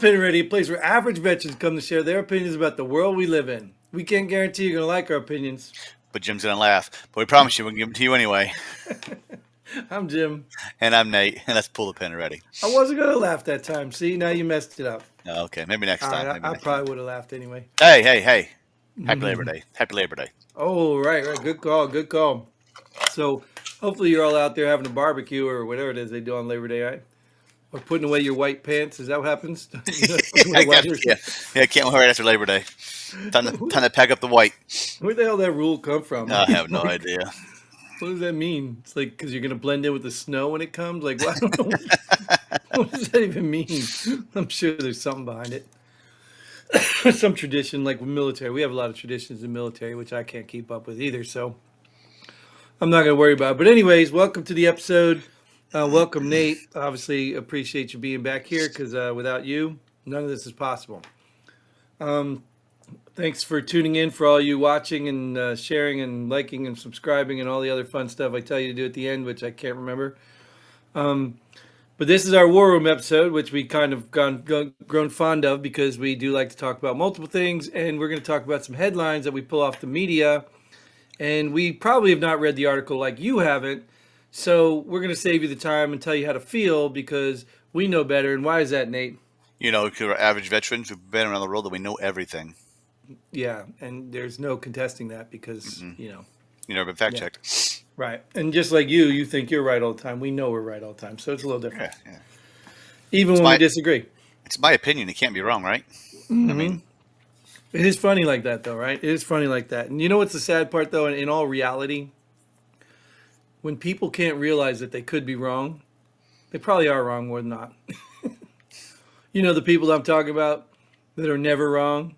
Pen Ready, a place where average veterans come to share their opinions about the world we live in. We can't guarantee you're going to like our opinions. But Jim's going to laugh. But we promise you we'll give them to you anyway. I'm Jim. And I'm Nate. And let's pull the pen ready. I wasn't going to laugh that time. See, now you messed it up. Okay, maybe next time. I probably would have laughed anyway. Hey. Happy Labor Day. Happy Labor Day. Oh, right. Good call. So hopefully you're all out there having a barbecue or whatever it is they do on Labor Day, right? Or putting away your white pants. Is that what happens? Yeah, can't wait right after Labor Day. Time to pack up the white. Where the hell did that rule come from? I have no idea. What does that mean? It's like because you're going to blend in with the snow when it comes? Like, well, I don't know. What does that even mean? I'm sure there's something behind it. Some tradition, like with military. We have a lot of traditions in military, which I can't keep up with either. So I'm not going to worry about it. But anyways, welcome to the episode. Welcome, Nate. Obviously, appreciate you being back here because without you, none of this is possible. Thanks for tuning in, for all you watching and sharing and liking and subscribing and all the other fun stuff I tell you to do at the end, which I can't remember. But this is our War Room episode, which we kind of grown fond of because we do like to talk about multiple things, and we're going to talk about some headlines that we pull off the media. And we probably have not read the article like you haven't. So we're going to save you the time and tell you how to feel because we know better. And why is that, Nate? You know, because we're average veterans who've been around the world, that we know everything. Yeah, and there's no contesting that because, you know. You never been fact checked. Right. And just like you think you're right all the time. We know we're right all the time. So it's a little different. Yeah. Even when we disagree. It's my opinion. It can't be wrong, right? Mm-hmm. I mean, it is funny like that, though, right? It is funny like that. And you know what's the sad part, though, in all reality? When people can't realize that they could be wrong, they probably are wrong more than not. You know the people I'm talking about that are never wrong?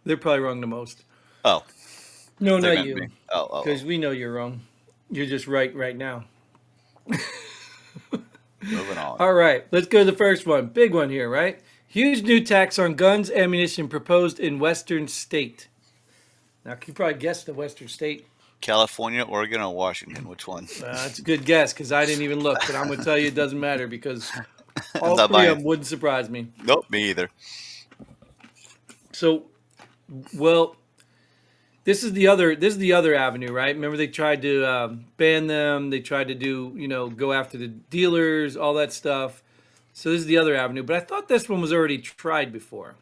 They're probably wrong the most. Oh. No, not you. Oh. Because we know you're wrong. You're just right now. Moving on. All right, let's go to the first one. Big one here, right? Huge new tax on guns, ammunition proposed in Western state. Now, can you probably guess the Western state? California, Oregon, or Washington? Which one? That's a good guess because I didn't even look. But I'm going to tell you it doesn't matter because all three of them wouldn't surprise me. Nope, me either. So, well, this is the other avenue, right? Remember they tried to ban them. They tried to go after the dealers, all that stuff. So this is the other avenue. But I thought this one was already tried before.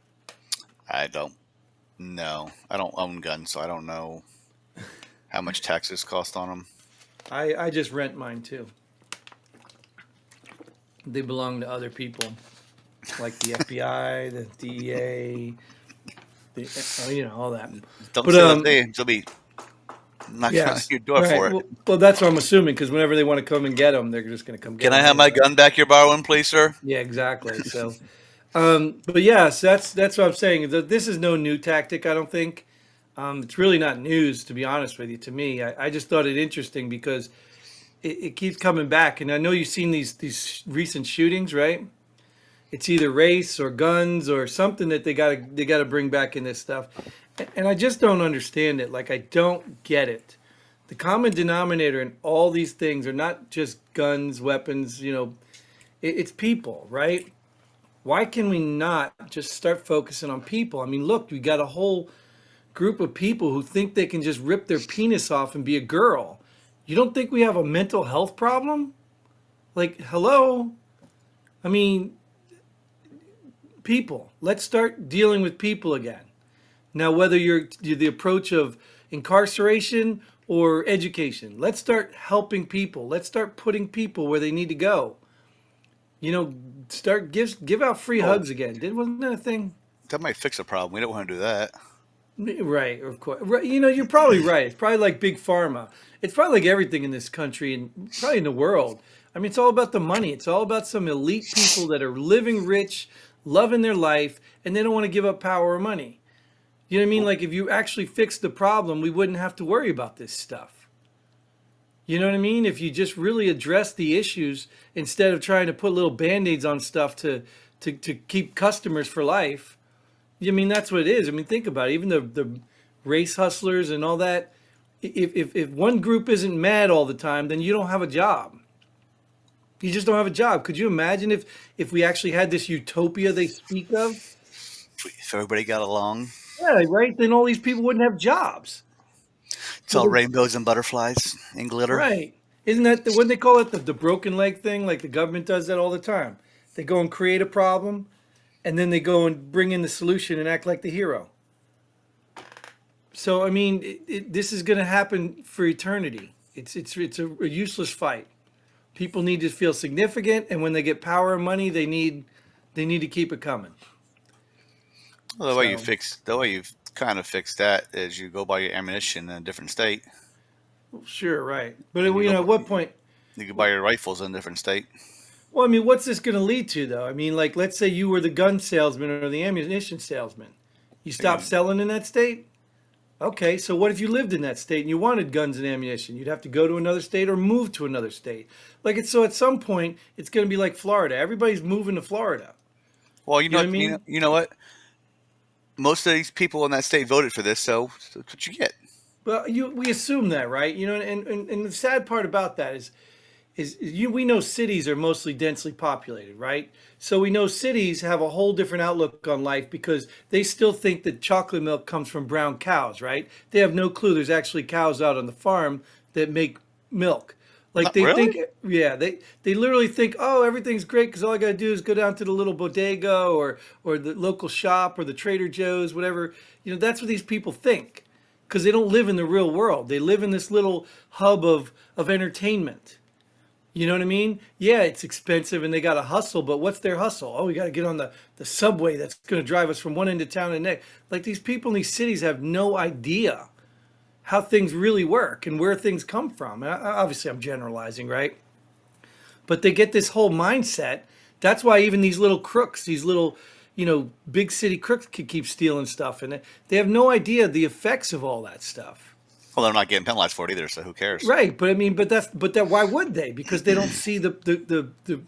I don't know. I don't own guns, so I don't know how much taxes cost on them. I just rent mine too. They belong to other people, like the FBI, the DEA, all that. Don't say that they'll be knocking on your door for it. Well, that's what I'm assuming because whenever they want to come and get them, they're just going to come get them. Can I have my gun back you're borrowing, please, sir? Yeah, exactly. So, but yes, that's what I'm saying. This is no new tactic, I don't think. It's really not news, to be honest with you, to me. I just thought it interesting because it keeps coming back. And I know you've seen these recent shootings, right? It's either race or guns or something that they gotta bring back in this stuff. And I just don't understand it. Like, I don't get it. The common denominator in all these things are not just guns, weapons, it's people, right? Why can we not just start focusing on people? I mean, look, we got a whole group of people who think they can just rip their penis off and be a girl. You don't think we have a mental health problem? Like, hello? I mean, people. Let's start dealing with people again. Now, whether you're the approach of incarceration or education, let's start helping people. Let's start putting people where they need to go. Start give out free hugs again. Wasn't that a thing? That might fix a problem. We don't want to do that. Right, of course. Right, you're probably right. It's probably like big pharma. It's probably like everything in this country and probably in the world. I mean, it's all about the money. It's all about some elite people that are living rich, loving their life, and they don't want to give up power or money. You know what I mean? Like, if you actually fixed the problem, we wouldn't have to worry about this stuff. You know what I mean? If you just really address the issues instead of trying to put little Band-Aids on stuff to keep customers for life. I mean, that's what it is. I mean, think about it. Even the race hustlers and all that, if one group isn't mad all the time, then you don't have a job. You just don't have a job. Could you imagine if we actually had this utopia they speak of? If everybody got along, Yeah, right. Then all these people wouldn't have jobs. it's But all they, rainbows and butterflies and glitter. right. Isn't that the, what they call it? The broken leg thing? Like the government does that all the time. They go and create a problem and then they go and bring in the solution and act like the hero. So, I mean, this is going to happen for eternity. It's a useless fight. People need to feel significant, and when they get power and money, they need to keep it coming. Well, So, the way you've kind of fixed that is you go buy your ammunition in a different state. sure, right. But You go, at what point? you can buy your rifles in a different state. Well, I mean, what's this going to lead to, though? I mean, like, let's say you were the gun salesman or the ammunition salesman. You stop You- selling in that state? Okay, so what if you lived in that state and you wanted guns and ammunition? You'd have to go to another state or move to another state. Like it's so at some point it's going to be like Florida. Everybody's moving to Florida. Well, You know what I mean? you know what? Most of these people in that state voted for this, so that's what you get. Well, we assume that, right? You know, and the sad part about that is we know cities are mostly densely populated, right? So we know cities have a whole different outlook on life because they still think that chocolate milk comes from brown cows, right? They have no clue there's actually cows out on the farm that make milk. Like Not they think, really. yeah, they literally think, oh, everything's great because all I got to do is go down to the little bodega or the local shop or the Trader Joe's, whatever. You know, that's what these people think because they don't live in the real world. They live in this little hub of entertainment. You know what I mean? Yeah, it's expensive and they got to hustle, but what's their hustle? Oh, we got to get on the subway that's going to drive us from one end of town to the next. Like these people in these cities have no idea how things really work and where things come from. And obviously, I'm generalizing, right? But they get this whole mindset. That's why even these little crooks, these little, big city crooks can keep stealing stuff. And they have no idea the effects of all that stuff. Well, they're not getting penalized for it either, so who cares? Right, but I mean, but why would they? Because they don't see the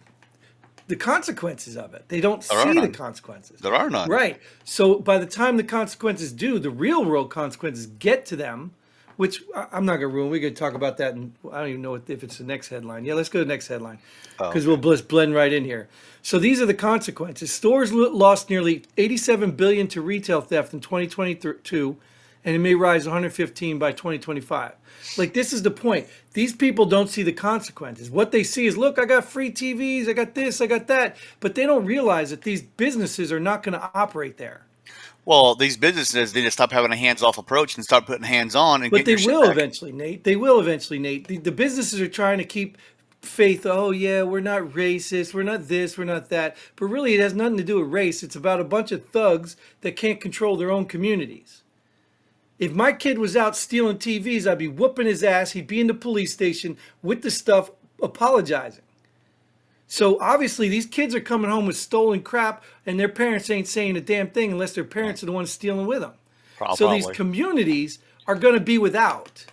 consequences of it. They don't There are see the none. consequences. There are none. Right. So by the time the consequences do, the real world consequences get to them, which I'm not going to ruin. We're going to talk about that, and I don't even know if it's the next headline. Yeah, let's go to the next headline Oh, because okay. we'll just blend right in here. So these are the consequences. Stores lost nearly 87 billion to retail theft in 2022, and it may rise 115 by 2025. Like this is the point. These people don't see the consequences. What they see is, look, I got free TVs, I got this, I got that, but they don't realize that these businesses are not going to operate there. Well, these businesses need to stop having a hands-off approach and start putting hands on and But get they your shit will back. eventually, Nate. They will eventually, Nate. The businesses are trying to keep faith. Oh, yeah, we're not racist. We're not this. We're not that. But really, it has nothing to do with race. It's about a bunch of thugs that can't control their own communities. If my kid was out stealing TVs, I'd be whooping his ass. He'd be in the police station with the stuff, apologizing. So obviously, these kids are coming home with stolen crap, and their parents ain't saying a damn thing unless their parents are the ones stealing with them. So these Probably. communities are going to be without.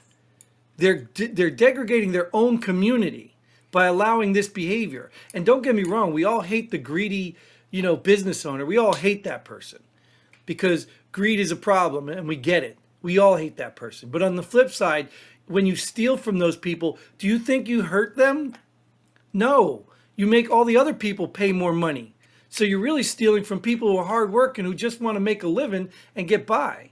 They're degrading their own community by allowing this behavior. And don't get me wrong, we all hate the greedy, business owner. We all hate that person because greed is a problem, and we get it. We all hate that person. But on the flip side, when you steal from those people, do you think you hurt them? No. You make all the other people pay more money. So you're really stealing from people who are hardworking, who just want to make a living and get by.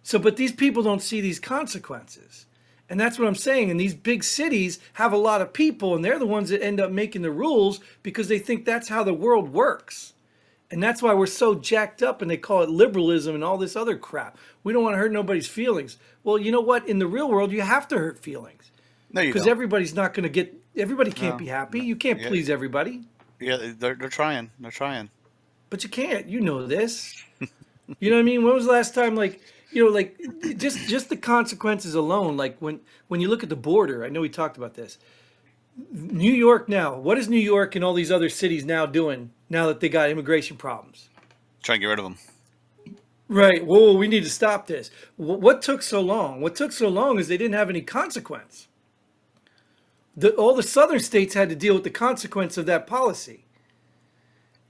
So, but these people don't see these consequences. And that's what I'm saying. And these big cities have a lot of people, and they're the ones that end up making the rules because they think that's how the world works. And that's why we're so jacked up and they call it liberalism and all this other crap. We don't want to hurt nobody's feelings. Well, you know what? In the real world, you have to hurt feelings No, you because don't. everybody's not going to everybody can't No, be happy. no. You can't Yeah, please everybody, yeah, they're trying. They're trying. but you can't. You know this. You know what I mean? When was the last time, like just the consequences alone, like when you look at the border, I know we talked about this. New York now, what is New York and all these other cities now doing now that they got immigration problems? Trying to get rid of them. Right. Whoa, we need to stop this. What took so long? What took so long is they didn't have any consequence. All the southern states had to deal with the consequence of that policy.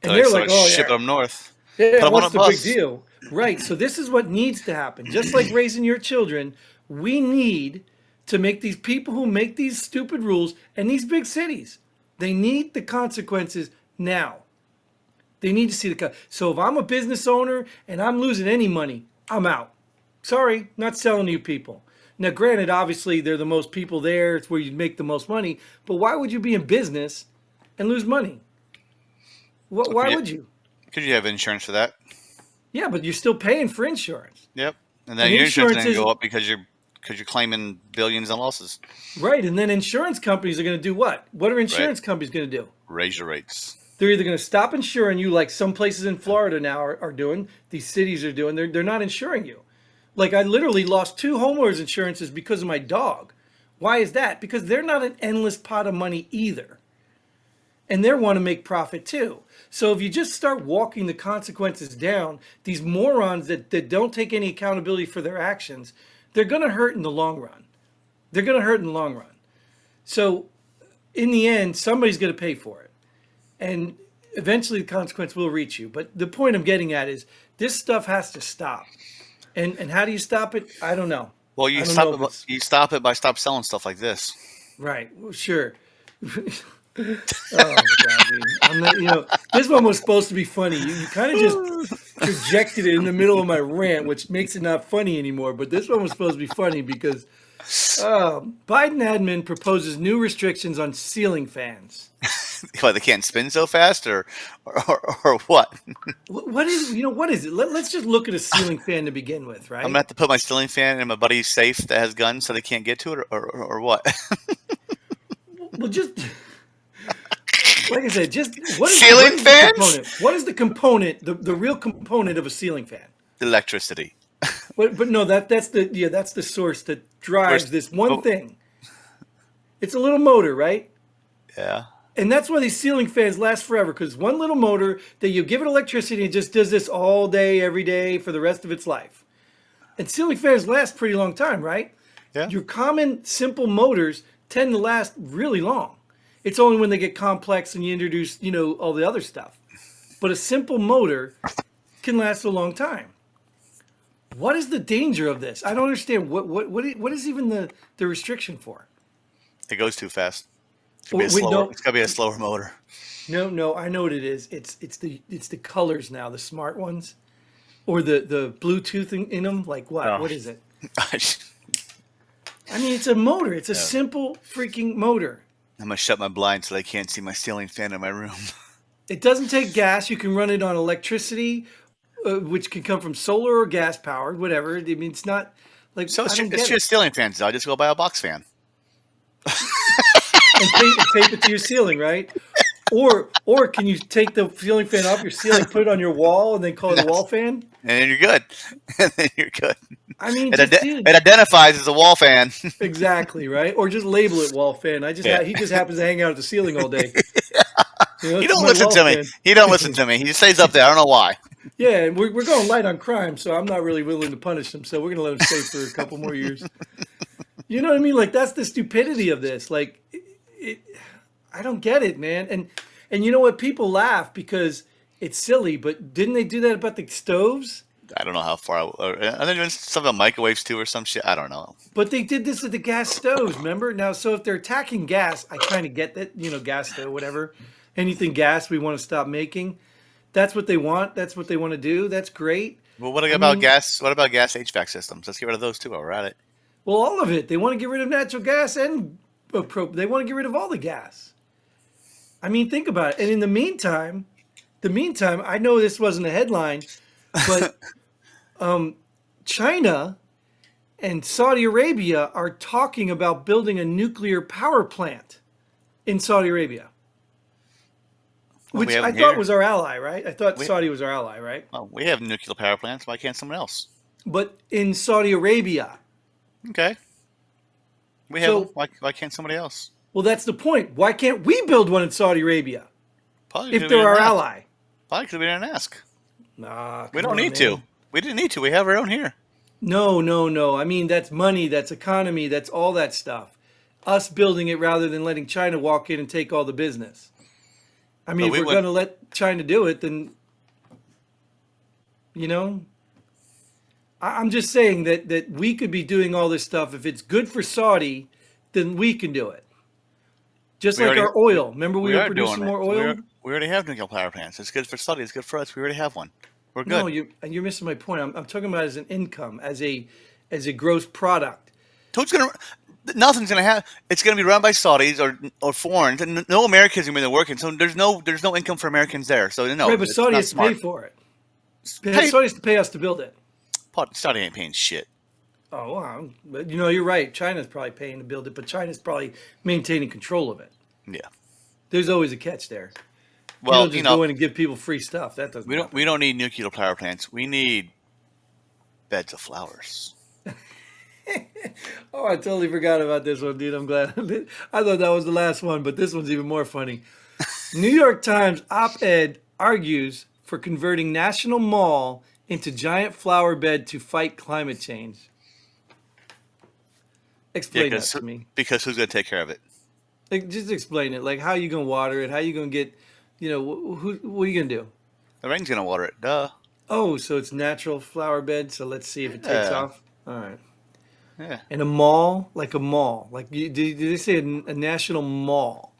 And So they they're like, started oh, shipping yeah, them north. Put yeah, them on what's a the big bus. deal? Right. So this is what needs to happen. Just like raising your children, we need to make these people who make these stupid rules and these big cities, They need the consequences now. They need to see so if I'm a business owner and I'm losing any money, I'm out. Sorry, not selling to you people. Now, granted, obviously they're the most people there. It's where you make the most money. But why would you be in business and lose money? Why would you? Could you have insurance for that? Yeah, but you're still paying for insurance. Yep. And then And your insurance is insurance going to is go up because you're claiming billions in losses. right. And then insurance companies are going to do what? What are Right. insurance companies going to do? Raise your rates. They're either going to stop insuring you, like some places in Florida now are doing. These cities are doing. They're not insuring you. Like I literally lost 2 homeowners insurances because of my dog. Why is that? Because they're not an endless pot of money either. And they want to make profit too. So if you just start walking the consequences down, these morons that don't take any accountability for their actions, they're going to hurt in the long run. They're going to hurt in the long run. So in the end, somebody's going to pay for it. And eventually the consequence will reach you. But the point I'm getting at is this stuff has to stop. And how do you stop it? I don't know. Well, I don't know if it's you stop it by stop selling stuff like this. right. Well, sure. Oh my God, dude. I'm not, this one was supposed to be funny. You kind of just projected it in the middle of my rant, which makes it not funny anymore. But this one was supposed to be funny because Biden admin proposes new restrictions on ceiling fans. What, they can't spin so fast, or what? What is what is it? Let's just look at a ceiling fan to begin with, right? I'm gonna have to put my ceiling fan in my buddy's safe that has guns, so they can't get to it, or what? Well, just like I said, just what is Ceiling fans? the component? What is the component, the real component of a ceiling fan? Electricity. But no, that's the source that drives this one thing. It's a little motor, right? Yeah. And that's why these ceiling fans last forever, because one little motor that you give it electricity and it just does this all day, every day for the rest of its life. And ceiling fans last a pretty long time, right? Yeah. Your common, simple motors tend to last really long. It's only when they get complex and you introduce, all the other stuff. But a simple motor can last a long time. What is the danger of this? I don't understand. What is even the restriction for? It goes too fast. It's gonna be a slower motor. No, I know what it is. It's the colors now, the smart ones, or the Bluetooth in them. Like what? Oh. What is it? I mean, it's a motor. It's a simple freaking motor. I'm gonna shut my blinds so they can't see my ceiling fan in my room. It doesn't take gas. You can run it on electricity, which can come from solar or gas powered, whatever. I mean, it's not like So I don't it's get just ceiling fans. I'll just go buy a box fan. and tape it to your ceiling, right? Or can you take the ceiling fan off your ceiling, put it on your wall, and then call it a wall fan? And then you're good. And then you're good. I mean, It identifies as a wall fan. exactly, right? Or just label it wall fan. He just happens to hang out at the ceiling all day. He don't listen to me. He don't listen to me. He just stays up there. I don't know why. Yeah, and we're going light on crime, so I'm not really willing to punish him. So we're going to let him stay for a couple more years. You know what I mean? Like that's the stupidity of this. Like, I don't get it, man. And you know what? People laugh because it's silly, but didn't they do that about the stoves? I don't know how far. Are they doing something about microwaves too, or some shit? I don't know. But they did this at the gas stoves, remember? Now, so if they're attacking gas, I kind of get that, gas stove, whatever. Anything gas we want to stop making. That's what they want. That's what they want to do. That's great. Well, what about gas? What about gas HVAC systems? Let's get rid of those too while we're at it. Well, all of it. They want to get rid of natural gas and they want to get rid of all the gas. I mean, think about it. And in the meantime, I know this wasn't a headline, but China and Saudi Arabia are talking about building a nuclear power plant in Saudi Arabia, which I thought was our ally, right? I thought Saudi was our ally, right? Well, we have nuclear power plants. Why can't someone else? But in Saudi Arabia. Okay. We have. Why can't somebody else? Well, that's the point. Why can't we build one in Saudi Arabia Probably if they're our ally? Probably because we didn't ask. Nah, we don't need to. We didn't need to. We have our own here. No. I mean, that's money, that's economy, that's all that stuff. Us building it rather than letting China walk in and take all the business. I mean, if we're going to let China do it, then, I'm just saying that we could be doing all this stuff. If it's good for Saudi, then we can do it. Just We like already our oil. Remember we we were are doing producing it. more oil? We already have nuclear power plants. It's good for study. It's good for us. We already have one. We're No, good. you're missing my point. I'm talking about as an income, as a gross product. So it's gonna nothing's gonna happen. It's gonna be run by Saudis or foreigners, and no Americans are gonna be working. So there's no income for Americans there. So no, Right, but it's Saudi not has to pay smart. for it. Pay, Saudi has to pay us to build it. Saudi ain't paying shit. Oh, wow. But you're right. China's probably paying to build it, but China's probably maintaining control of it. Yeah. There's always a catch there. You Well, don't just go in and give people free stuff. That doesn't we happen. don't need nuclear power plants. We need beds of flowers. Oh, I totally forgot about this one, dude. I'm glad. I thought that was the last one, but this one's even more funny. New York Times op-ed argues for converting National Mall into giant flower bed to fight climate change. Yeah, Explain that to me. because who's gonna take care of it? Like, just explain it. Like, how you gonna water it? How you gonna get, what are you gonna do? The rain's gonna water it. Duh. Oh, so it's natural flower bed. So let's see if it takes Yeah. off. All right. Yeah. And a mall, like a mall, like did they say a national mall?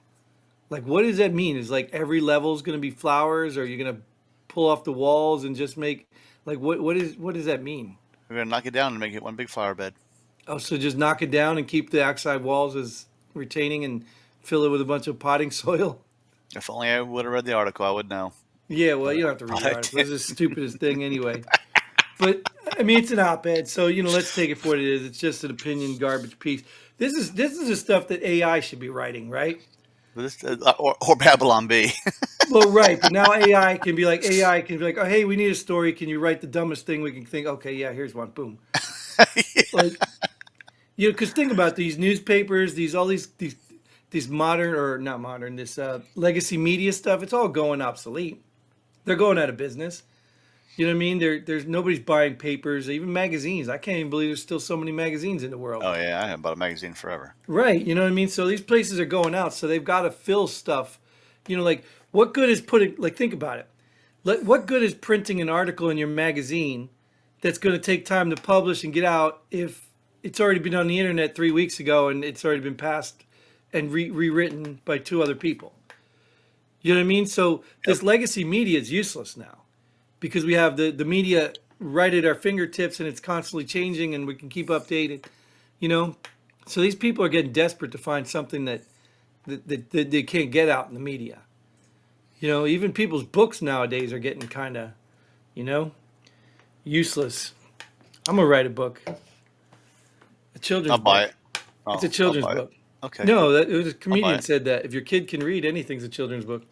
Like, what does that mean? Is like every level is going to be flowers, or you're going to pull off the walls and just make like what does that mean? We're gonna knock it down and make it one big flower bed. Oh, so just knock it down and keep the outside walls as retaining and fill it with a bunch of potting soil? If only I would have read the article, I would know. Yeah, well, you don't have to read the article. It's the stupidest thing anyway. But I mean, it's an op-ed, so let's take it for what it is. It's just an opinion garbage piece. This is the stuff that AI should be writing, right? Or Babylon B. Well, right, but now AI can be like, oh, hey, we need a story. Can you write the dumbest thing we can think? Okay, yeah, here's one. Boom. Like, because think about these newspapers, these modern or not modern, this legacy media stuff. It's all going obsolete. They're going out of business. You know what I mean? There's nobody's buying papers, even magazines. I can't even believe there's still so many magazines in the world. Oh yeah, I haven't bought a magazine forever. Right, you know what I mean? So these places are going out, so they've got to fill stuff. Like what good is think about it. What good is printing an article in your magazine that's going to take time to publish and get out if it's already been on the internet 3 weeks ago and it's already been passed and rewritten by two other people? You know what I mean? So this legacy media is useless now because we have the media right at our fingertips and it's constantly changing and we can keep updated, So these people are getting desperate to find something that they can't get out in the media. Even people's books nowadays are getting kind of, useless. I'm going to write a book. A children's I'll buy book. it. Oh, It's a children's I'll buy book. it. Okay. No, it was a buy comedian it. said that if your kid can read, anything's a children's book.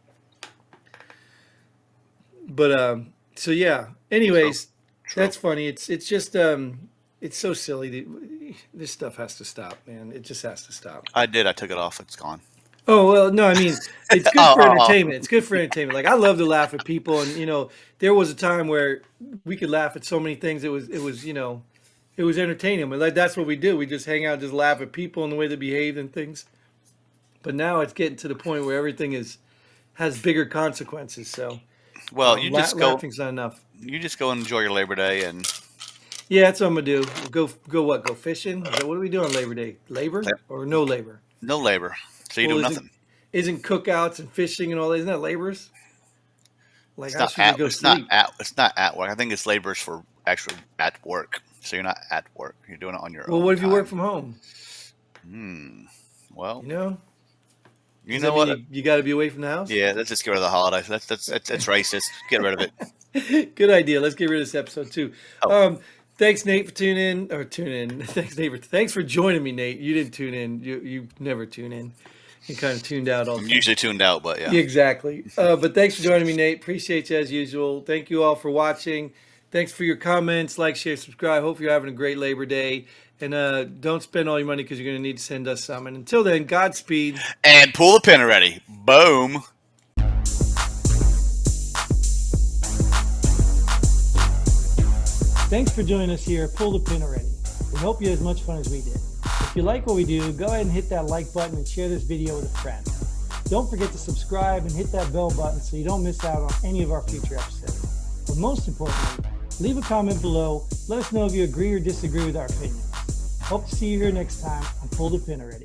But so yeah. Anyways, True. that's funny. It's just it's so silly. This stuff has to stop, man. It just has to stop. I did. I took it off. It's gone. Oh well, no, I mean it's good Oh, for oh, oh. entertainment. It's good for entertainment. Like I love to laugh at people, and there was a time where we could laugh at so many things. It was it was entertaining. But like that's what we do. We just hang out, just laugh at people and the way they behave and things. But now it's getting to the point where everything has bigger consequences. So Well, you just go. laughing's not enough. You just go and enjoy your Labor Day, and Yeah, that's what I'm gonna do. Go what? Go fishing? What are we doing on Labor Day? Labor or no labor? no labor, so you do nothing. Isn't cookouts and fishing and all that? Isn't that labors? Like It's I not should just at. go It's sleep. not at work. I think it's labor's for actually at work. So you're not at work. You're doing it on your Well, own what if you work time. from home? Well, You know, you does know that mean what? you got to be away from the house? Yeah, let's just get rid of the holidays. That's racist. Get rid of it. Good idea. Let's get rid of this episode too. Oh. Thanks, Nate, for tuning in. Thanks, Nate. Thanks for joining me, Nate. You didn't tune in. You never tune in. You kind of tuned out all the I'm time. usually tuned out, but yeah. Exactly. But thanks for joining me, Nate. Appreciate you as usual. Thank you all for watching. Thanks for your comments. Like, share, subscribe. Hope you're having a great Labor Day. And don't spend all your money because you're going to need to send us some. And until then, Godspeed. And pull the pin already. Boom. Thanks for joining us here. Pull the pin already. We hope you had as much fun as we did. If you like what we do, go ahead and hit that like button and share this video with a friend. Don't forget to subscribe and hit that bell button so you don't miss out on any of our future episodes. But most importantly, leave a comment below. Let us know if you agree or disagree with our opinions. Hope to see you here next time on Pull the Pin Already.